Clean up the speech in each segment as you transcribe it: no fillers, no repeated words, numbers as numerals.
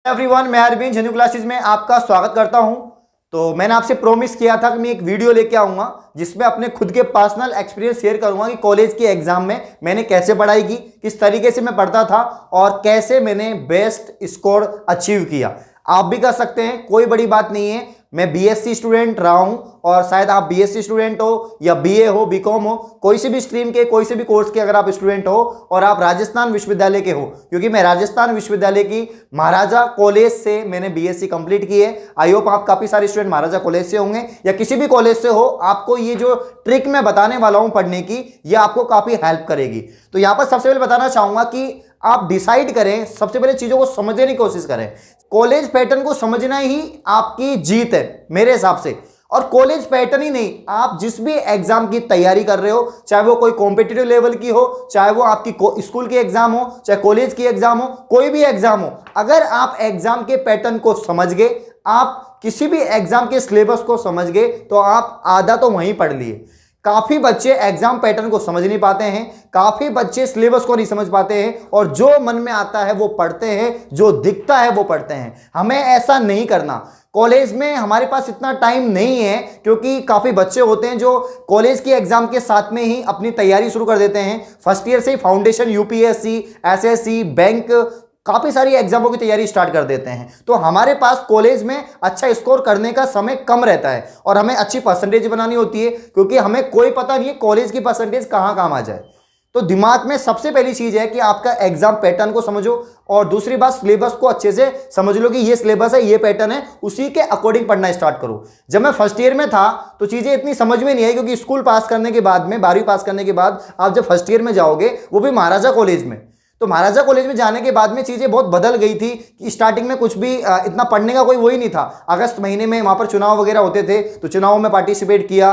Everyone, मैं Arvind जेन्यू classes में आपका स्वागत करता हूं। तो मैंने आपसे प्रॉमिस किया था कि मैं एक वीडियो लेके आऊंगा जिसमें अपने खुद के पर्सनल एक्सपीरियंस शेयर करूंगा कि कॉलेज के एग्जाम में मैंने कैसे पढ़ाई की, किस तरीके से मैं पढ़ता था और कैसे मैंने बेस्ट स्कोर अचीव किया। आप भी कर सकते हैं, कोई बड़ी बात नहीं है। मैं बीएससी स्टूडेंट रहा हूं और शायद आप बीएससी स्टूडेंट हो या बीए हो, बीकॉम हो, कोई से भी स्ट्रीम के, कोई से भी कोर्स के अगर आप स्टूडेंट हो और आप राजस्थान विश्वविद्यालय के हो, क्योंकि मैं राजस्थान विश्वविद्यालय की महाराजा कॉलेज से मैंने बीएससी कंप्लीट की है। आई होप आप काफी सारे स्टूडेंट महाराजा कॉलेज से होंगे या किसी भी कॉलेज से हो। आपको ये जो ट्रिक मैं बताने वाला हूं पढ़ने की, ये आपको काफी हेल्प करेगी। तो यहां पर सबसे पहले बताना चाहूंगा कि आप डिसाइड करें, सबसे पहले चीजों को समझने की कोशिश करें। कॉलेज पैटर्न को समझना ही आपकी जीत है मेरे हिसाब से। और कॉलेज पैटर्न ही नहीं, आप जिस भी एग्जाम की तैयारी कर रहे हो, चाहे वो कोई कॉम्पिटिटिव लेवल की हो, चाहे वो आपकी स्कूल की एग्जाम हो, चाहे कॉलेज की एग्जाम हो, कोई भी एग्जाम हो, अगर आप एग्जाम के पैटर्न को समझ गए, आप किसी भी एग्जाम के सिलेबस को समझ गए, तो आप आधा तो वहीं पढ़ लिए। काफी बच्चे एग्जाम पैटर्न को समझ नहीं पाते हैं, काफी बच्चे सिलेबस को नहीं समझ पाते हैं और जो मन में आता है वो पढ़ते हैं, जो दिखता है वो पढ़ते हैं। हमें ऐसा नहीं करना। कॉलेज में हमारे पास इतना टाइम नहीं है, क्योंकि काफी बच्चे होते हैं जो कॉलेज की एग्जाम के साथ में ही अपनी तैयारी शुरू कर देते हैं। फर्स्ट ईयर से ही फाउंडेशन, यूपीएससी, एसएससी, बैंक, काफी सारी एग्जामों की तैयारी स्टार्ट कर देते हैं। तो हमारे पास कॉलेज में अच्छा स्कोर करने का समय कम रहता है और हमें अच्छी परसेंटेज बनानी होती है, क्योंकि हमें कोई पता नहीं है कॉलेज की परसेंटेज कहां काम आ जाए। तो दिमाग में सबसे पहली चीज है कि आपका एग्जाम पैटर्न को समझो और दूसरी बात, सिलेबस को अच्छे से समझ लो कि ये सिलेबस है, ये पैटर्न है, उसी के अकॉर्डिंग पढ़ना स्टार्ट करो। जब मैं फर्स्ट ईयर में था तो चीजें इतनी समझ में नहीं आई, क्योंकि स्कूल पास करने के बाद में, 12वीं पास करने के बाद आप जब फर्स्ट ईयर में जाओगे, वो भी महाराजा कॉलेज में, तो महाराजा कॉलेज में जाने के बाद में चीज़ें बहुत बदल गई थी कि स्टार्टिंग में कुछ भी इतना पढ़ने का कोई वही नहीं था। अगस्त महीने में वहाँ पर चुनाव वगैरह होते थे, तो चुनाव में पार्टिसिपेट किया,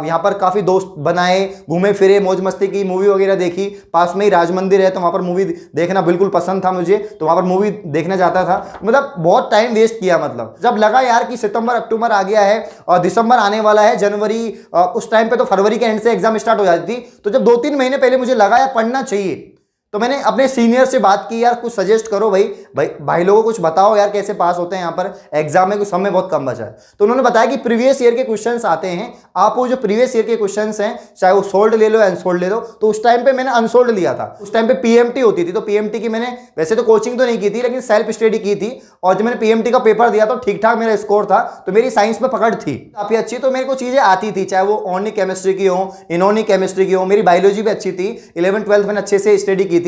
यहाँ पर काफ़ी दोस्त बनाए, घूमे फिरे, मौज मस्ती की, मूवी वगैरह देखी। पास में ही राज मंदिर है, तो वहाँ पर मूवी देखना बिल्कुल पसंद था मुझे, तो वहाँ पर मूवी देखने जाता था। मतलब बहुत टाइम वेस्ट किया। मतलब जब लगा यार कि सितंबर अक्टूबर आ गया है और दिसंबर आने वाला है, जनवरी, उस टाइम पर तो फरवरी के एंड से एग्जाम स्टार्ट हो जाती थी, तो जब 2-3 महीने पहले मुझे लगा यार पढ़ना चाहिए, तो मैंने अपने सीनियर से बात की, यार कुछ सजेस्ट करो भाई लोगों को कुछ बताओ यार, कैसे पास होते हैं यहाँ पर एग्जाम में, कुछ समय बहुत कम बचा है। तो उन्होंने बताया कि प्रीवियस ईयर के क्वेश्चंस आते हैं, आप वो जो प्रीवियस ईयर के क्वेश्चंस हैं, चाहे वो सोल्ड ले लो या अनसोल्ड ले लो। तो उस टाइम पे मैंने अनसोल्ड लिया था। उस टाइम पे पीएमटी होती थी, तो पीएमटी की मैंने वैसे तो कोचिंग तो नहीं की थी, लेकिन सेल्फ स्टडी की थी। और जब मैंने पीएमटी का पेपर दिया तो ठीक ठाक मेरा स्कोर था, तो मेरी साइंस में पकड़ थी काफी अच्छी। तो मेरे को चीजें आती थी, चाहे वो ऑर्गेनिक केमिस्ट्री की हो, इनऑर्गेनिक केमिस्ट्री की हो। मेरी बायोलॉजी भी अच्छी थी, 11th-12th मैंने अच्छे से स्टडी की थी।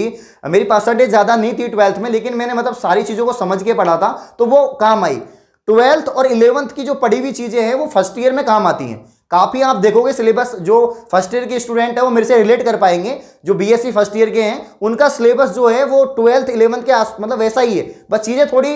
मेरी परसेंटेज ज्यादा नहीं थी 12th में, लेकिन मैंने मतलब सारी चीजों को समझ के पढ़ा था, तो वो काम आई। 12th और 11th की जो पढ़ी हुई चीजें हैं वो फर्स्ट ईयर में काम आती हैं। काफी आप देखोगे सिलेबस, जो फर्स्ट ईयर के स्टूडेंट है वो मेरे से रिलेट कर पाएंगे, जो बीएससी फर्स्ट ईयर के हैं, उनका सिलेबस जो है वो 12th 11th के मतलब वैसा ही है। बस चीजें थोड़ी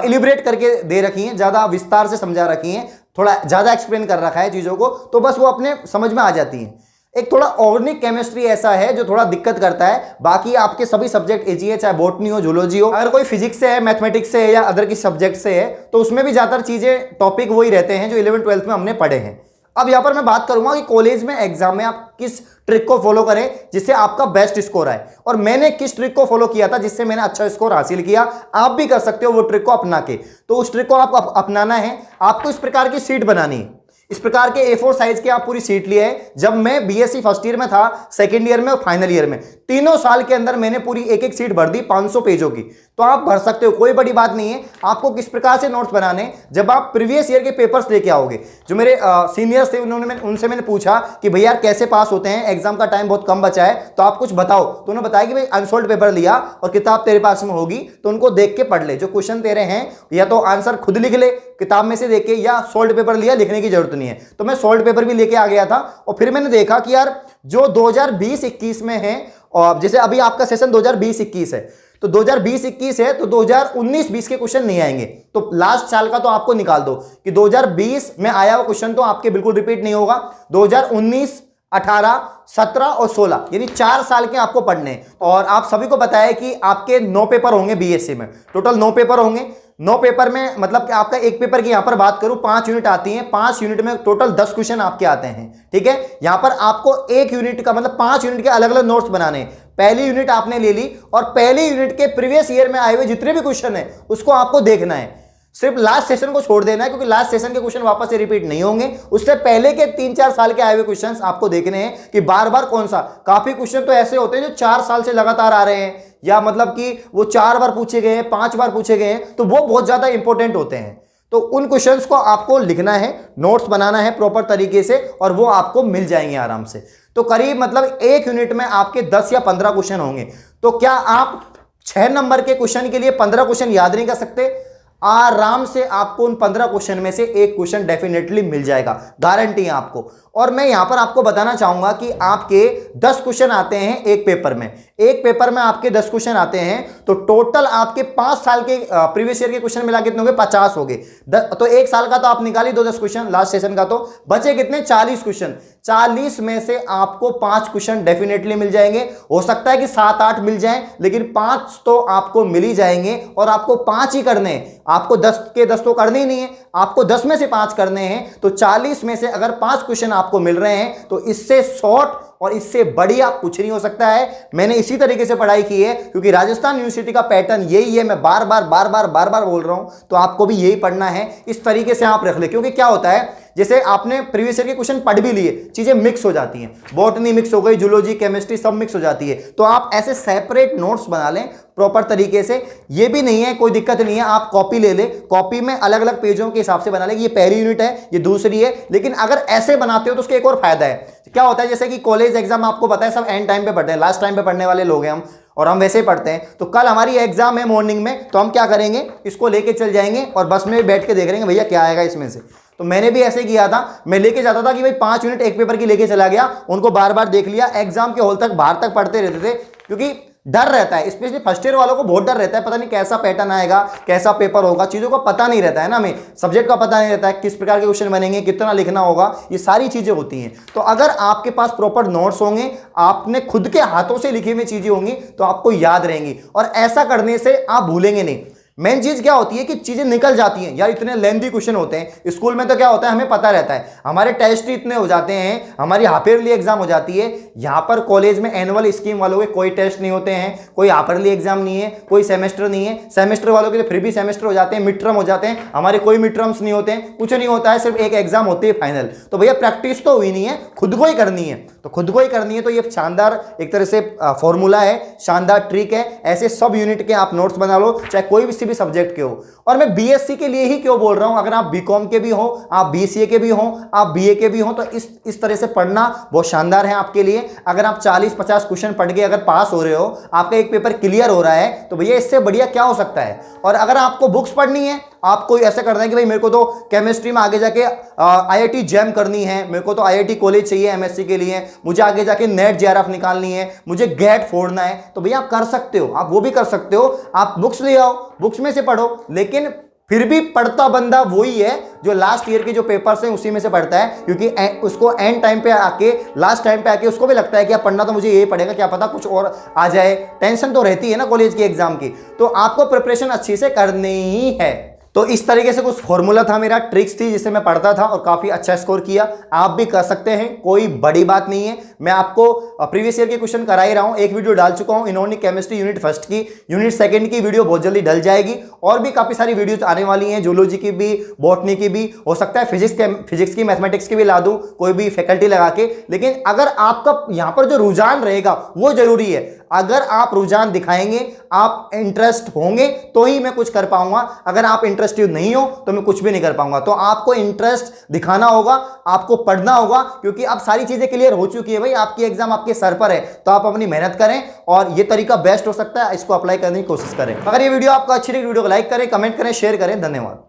इलिब्रेट करके दे रखी हैं, ज्यादा विस्तार से समझा रखी हैं, थोड़ा ज्यादा एक्सप्लेन कर रखा है चीजों को, तो बस वो अपने समझ में आ जाती हैं। एक थोड़ा ऑर्गेनिक केमिस्ट्री ऐसा है जो थोड़ा दिक्कत करता है, बाकी आपके सभी सब्जेक्ट इजी है, चाहे बॉटनी हो, जूलॉजी हो। अगर कोई फिजिक्स से है, मैथमेटिक्स से है या अदर किसी सब्जेक्ट से है, तो उसमें भी ज्यादातर चीजें टॉपिक वही रहते हैं जो 11th-12th में हमने पढ़े हैं। अब यहां पर मैं बात करूंगा कि कॉलेज में एग्जाम में आप किस ट्रिक को फॉलो करें जिससे आपका बेस्ट स्कोर आए, और मैंने किस ट्रिक को फॉलो किया था जिससे मैंने अच्छा स्कोर हासिल किया। आप भी कर सकते हो वो ट्रिक को अपना के। तो उस ट्रिक को आपको अपनाना है। आपको इस प्रकार की शीट बनानी है, इस प्रकार के A4 साइज की आप पूरी शीट लिए है। जब मैं बीएससी फर्स्ट ईयर में था, सेकंड ईयर में और फाइनल ईयर में, तीनों साल के अंदर मैंने पूरी एक शीट भर दी 500 पेजों की। तो आप भर सकते हो, कोई बड़ी बात नहीं है। आपको किस प्रकार से नोट्स बनाने, जब आप प्रीवियस ईयर के पेपर्स लेके आओगे, जो मेरे सीनियर्स थे उनसे मैंने पूछा कि भैया कैसे पास होते हैं, एग्जाम का टाइम बहुत कम बचा है, तो आप कुछ बताओ। तो उन्होंने बताया कि भाई अनसोल्ड पेपर लिया और किताब तेरे पास में होगी, तो उनको देख के पढ़ ले। जो क्वेश्चन तेरे हैं या तो आंसर खुद लिख ले किताब में से देख के, या सोल्ड पेपर लिया, लिखने की जरूरत नहीं है। तो मैं सोल्ड पेपर भी लेके आ गया था। और फिर मैंने देखा कि यार जो 2020-21 में है, और जैसे अभी आपका सेशन 2020-21 है, तो 2020-21 है, तो 2019-20 के क्वेश्चन नहीं आएंगे। तो लास्ट साल का तो आपको निकाल दो कि 2020 में आया हुआ क्वेश्चन तो आपके बिल्कुल रिपीट नहीं होगा। 2019, 18, 17 और 16 यानी 4 साल के आपको पढ़ने हैं। और आप सभी को बताया कि आपके 9 पेपर होंगे बीएससी में, टोटल 9 पेपर होंगे। 9 पेपर में मतलब कि आपका एक पेपर की यहां पर बात करूं 5 यूनिट आती हैं, 5 यूनिट में टोटल 10 क्वेश्चन आपके आते हैं। ठीक है, यहां पर आपको एक यूनिट का मतलब 5 यूनिट के अलग अलग नोट्स बनाने हैं। पहली यूनिट आपने ले ली और पहली यूनिट के प्रीवियस ईयर में आए हुए जितने भी क्वेश्चन है उसको आपको देखना है। सिर्फ लास्ट सेशन को छोड़ देना है, क्योंकि लास्ट सेशन के क्वेश्चन वापस से रिपीट नहीं होंगे। उससे पहले के 3-4 साल के आए हुए क्वेश्चंस आपको देखने हैं कि बार बार कौन सा। काफी क्वेश्चन तो ऐसे होते हैं जो 4 साल से लगातार आ रहे हैं, या मतलब कि वो 4 बार पूछे गए हैं, 5 बार पूछे गए हैं, तो वो बहुत ज्यादा इंपॉर्टेंट होते हैं। तो उन क्वेश्चंस को आपको लिखना है, नोट्स बनाना है प्रॉपर तरीके से, और वो आपको मिल जाएंगे आराम से। तो करीब मतलब एक यूनिट में आपके 10 या 15 क्वेश्चन होंगे। तो क्या आप 6 नंबर के क्वेश्चन के लिए 15 क्वेश्चन याद नहीं कर सकते? आराम से आपको उन 15 क्वेश्चन में से एक क्वेश्चन डेफिनेटली मिल जाएगा, गारंटी है आपको। और मैं यहां पर आपको बताना चाहूंगा कि आपके 10 क्वेश्चन आते हैं एक पेपर में। एक पेपर में आपके 10 क्वेश्चन आते हैं, तो टोटल आपके 5 साल के प्रीवियस ईयर के क्वेश्चन मिला कितने हो गए? 50 हो गए। तो एक साल का तो आप निकाली 10 क्वेश्चन, लास्ट सेशन का तो बचे कितने? 40 क्वेश्चन। 40 में से आपको 5 क्वेश्चन डेफिनेटली मिल जाएंगे। हो सकता है कि 7-8 मिल जाएं, लेकिन 5 तो आपको मिल ही जाएंगे। और आपको 5 ही करने हैं, आपको 10 के 10 तो करने ही नहीं है, आपको 10 में से 5 करने हैं। तो 40 में से अगर 5 क्वेश्चन आपको मिल रहे हैं तो इससे शॉर्ट और इससे बढ़िया कुछ नहीं हो सकता है। मैंने इसी तरीके से पढ़ाई की है, क्योंकि राजस्थान यूनिवर्सिटी का पैटर्न यही है। मैं बार बार बोल रहा हूं, तो आपको भी यही पढ़ना है। इस तरीके से आप रख ले, क्योंकि क्या होता है, जैसे आपने प्रीवियस ईयर के क्वेश्चन पढ़ भी लिए, चीजें मिक्स हो जाती हैं, बॉटनी मिक्स हो गई, जूलॉजी, केमिस्ट्री सब मिक्स हो जाती है। तो आप ऐसे सेपरेट नोट्स बना लें प्रॉपर तरीके से। ये भी नहीं है, कोई दिक्कत नहीं है, आप कॉपी ले ले, कॉपी में अलग अलग पेजों के हिसाब से बना ले। ये पहली यूनिट है, ये दूसरी है। लेकिन अगर ऐसे बनाते हो तो उसका एक और फायदा है। क्या होता है, जैसे कि कॉलेज एग्जाम आपको पता है सब एंड टाइम पे पढ़ते हैं, लास्ट टाइम पे पढ़ने वाले लोग हैं हम, और हम वैसे ही पढ़ते हैं। तो कल हमारी एग्जाम है मॉर्निंग में, तो हम क्या करेंगे, इसको लेके चल जाएंगे और बस में बैठ के देख लेंगे भैया क्या आएगा इसमें से। तो मैंने भी ऐसे किया था, मैं लेके जाता था कि भाई 5 यूनिट एक पेपर की लेके चला गया, उनको बार बार देख लिया, एग्जाम के हॉल तक बाहर तक पढ़ते रहते थे। क्योंकि डर रहता है, स्पेशली फर्स्ट ईयर वालों को बहुत डर रहता है, पता नहीं कैसा पैटर्न आएगा, कैसा पेपर होगा, चीज़ों का पता नहीं रहता है ना, हमें सब्जेक्ट का पता नहीं रहता है, किस प्रकार के क्वेश्चन बनेंगे, कितना लिखना होगा, ये सारी चीज़ें होती हैं। तो अगर आपके पास प्रॉपर नोट्स होंगे, आपने खुद के हाथों से लिखी हुई चीज़ें होंगी, तो आपको याद रहेंगी। और ऐसा करने से आप भूलेंगे नहीं। मेन चीज क्या होती है कि चीजें निकल जाती हैं यार, इतने लेंथी क्वेश्चन होते हैं। स्कूल में तो क्या होता है, हमें पता रहता है, हमारे टेस्ट ही इतने हो जाते हैं, हमारी हाफ ईयरली एग्जाम हो जाती है। यहाँ पर कॉलेज में एनुअल स्कीम वालों के कोई टेस्ट नहीं होते हैं, कोई हाफ ईयरली एग्जाम नहीं है, कोई सेमेस्टर नहीं है। सेमेस्टर वालों के तो फिर भी सेमेस्टर हो जाते हैं, मिड टर्म हो जाते हैं, हमारे कोई मिड टर्म्स नहीं होते हैं, कुछ नहीं होता है, सिर्फ एक एग्जाम होती है फाइनल। तो भैया प्रैक्टिस तो हुई नहीं है, खुद को ही करनी है। तो खुद को ही करनी है, तो ये शानदार एक तरह से फॉर्मूला है, शानदार ट्रिक है। ऐसे सब यूनिट के आप नोट्स बना लो, चाहे कोई भी सब्जेक्ट के हो। और मैं बीएससी के लिए ही क्यों बोल रहा हूं, अगर आप बीकॉम के भी हो, आप बीसीए के भी हो, आप बीए के भी हो, तो इस तरह से पढ़ना बहुत शानदार है आपके लिए। अगर आप 40-50 क्वेश्चन पढ़ के अगर पास हो रहे हो, आपका एक पेपर क्लियर हो रहा है, तो भैया इससे बढ़िया क्या हो सकता है। और अगर आपको बुक्स पढ़नी है, आपको ऐसा करना है कि भाई मेरे को तो केमिस्ट्री में आगे जाके आईआईटी जैम करनी है, मेरे को तो आईआईटी कॉलेज चाहिए एमएससी के लिए, मुझे आगे जाके नेट जेआरएफ निकालनी है, मुझे गेट फोड़ना है, तो भैया आप कर सकते हो, आप वो भी कर सकते हो। आप बुक्स ले आओ, बुक्स में से पढ़ो, लेकिन फिर भी पढ़ता बंदा वही है जो लास्ट ईयर के जो पेपर्स हैं उसी में से पढ़ता है। क्योंकि उसको एंड टाइम पे आके, लास्ट टाइम पे आके उसको भी लगता है कि अब पढ़ना तो मुझे यही पड़ेगा, क्या पता कुछ और आ जाए। टेंशन तो रहती है ना कॉलेज के एग्जाम की, तो आपको प्रिपरेशन अच्छी से करनी ही है। तो इस तरीके से कुछ फॉर्मूला था मेरा, ट्रिक्स थी जिससे मैं पढ़ता था और काफी अच्छा स्कोर किया। आप भी कर सकते हैं, कोई बड़ी बात नहीं है। मैं आपको प्रीवियस ईयर के क्वेश्चन करा ही रहा हूं, एक वीडियो डाल चुका हूं इन्होंने केमिस्ट्री यूनिट फर्स्ट की, यूनिट सेकंड की वीडियो बहुत जल्दी डल जाएगी, और भी काफी सारी वीडियोज आने वाली हैं, जूलॉजी की भी, बॉटनी की भी, हो सकता है फिजिक्स की, मैथमेटिक्स की भी ला दूं, कोई भी फैकल्टी लगा के। लेकिन अगर आपका यहां पर जो रुझान रहेगा वो जरूरी है। अगर आप रुझान दिखाएंगे, आप इंटरेस्ट होंगे, तो ही मैं कुछ कर पाऊंगा। अगर आप इंटरेस्टेड नहीं हो तो मैं कुछ भी नहीं कर पाऊंगा। तो आपको इंटरेस्ट दिखाना होगा, आपको पढ़ना होगा, क्योंकि अब सारी चीजें क्लियर हो चुकी है भाई, आपकी एग्जाम आपके सर पर है। तो आप अपनी मेहनत करें, और ये तरीका बेस्ट हो सकता है, इसको अप्लाई करने की कोशिश करें। अगर ये वीडियो आपको अच्छी लगी, वीडियो को लाइक करें, कमेंट करें, शेयर करें। धन्यवाद।